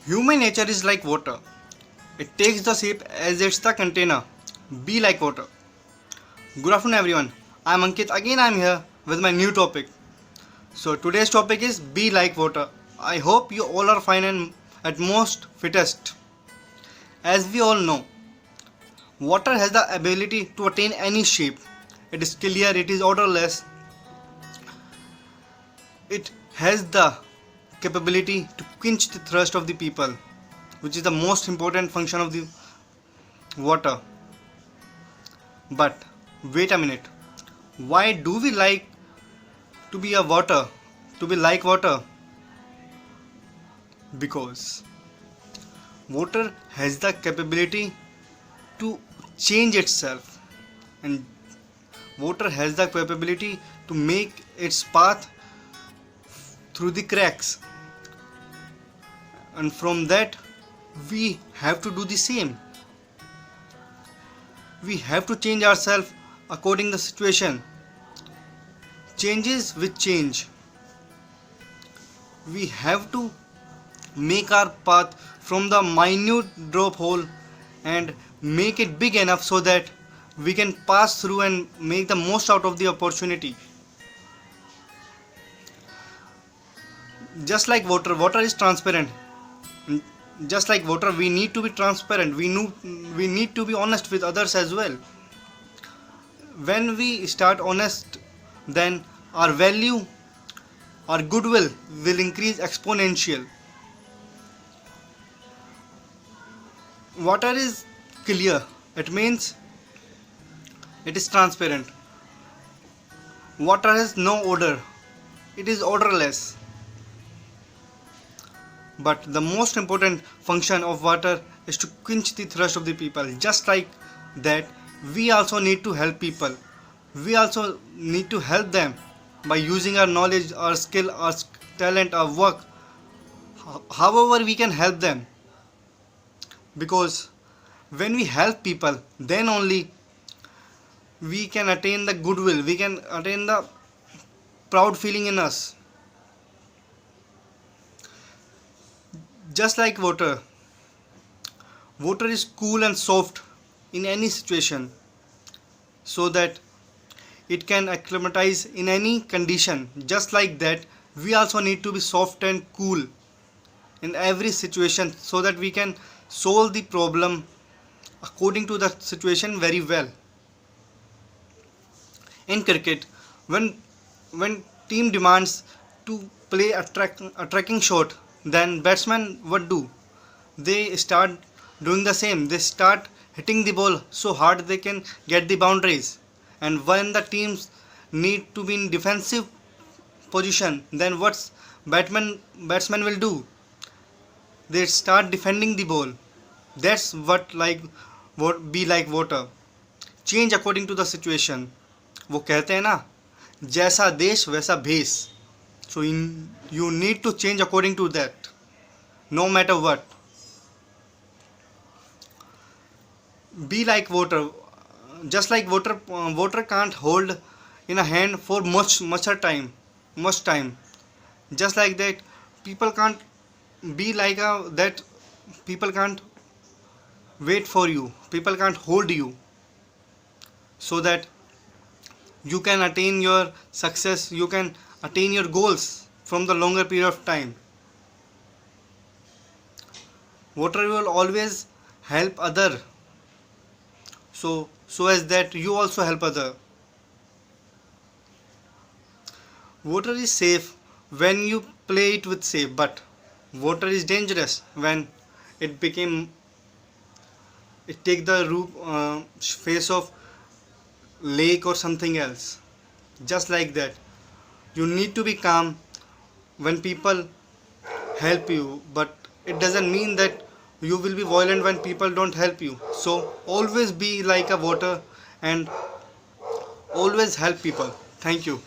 Human nature is like water. It takes the shape as it's the container. Be like water. Good afternoon, everyone. I'm Ankit. Again, I'm here with my new topic. So, today's topic is be like water. I hope you all are fine and at most fittest. As we all know, water has the ability to attain any shape. It is clear, it is odorless. It has the capability to quench the thirst of the people, which is the most important function of the water. But wait a minute. Why do we like to be a water? To be like water? Because water has the capability to change itself, and water has the capability to make its path through the cracks, and from that we have to do the same. We have to change ourselves according the situation. Changes with change. We have to make our path from the minute drop hole and make it big enough so that we can pass through and make the most out of the opportunity. Just like water, water is transparent. Just like water, we need to be transparent. We need to be honest with others as well. When we start honest, then our value, our goodwill will increase exponential. Water is clear. It means it is transparent. Water has no odor. It is odorless. But the most important function of water is to quench the thirst of the people. Just like that, we also need to help people. We also need to help them by using our knowledge, our skill, our talent, our work. However, we can help them. Because when we help people, then only we can attain the goodwill, we can attain the proud feeling in us. Just like water, water is cool and soft in any situation so that it can acclimatize in any condition. Just like that, we also need to be soft and cool in every situation so that we can solve the problem according to the situation very well. In cricket, when team demands to play a tracking shot, then batsmen what do? They start doing the same. They start hitting the ball so hard they can get the boundaries. And when the teams need to be in defensive position, then what's batsmen will do? They start defending the ball. That's what be like water. Change according to the situation. वो कहते हैं ना, जैसा देश वैसा भेष. So you need to change according to that, no matter what. Be like water. Just like water, water can't hold in a hand for much time. Just like that, people can't be like that. People can't wait for you. People can't hold you, so that you can attain your success. You can attain your goals from the longer period of time. Water will always help other, so as that you also help other. Water is safe when you play it with safe, but water is dangerous when it take the face of lake or something else. Just like that, you need to be calm when people help you, but it doesn't mean that you will be violent when people don't help you. So always be like a water and always help people. Thank you.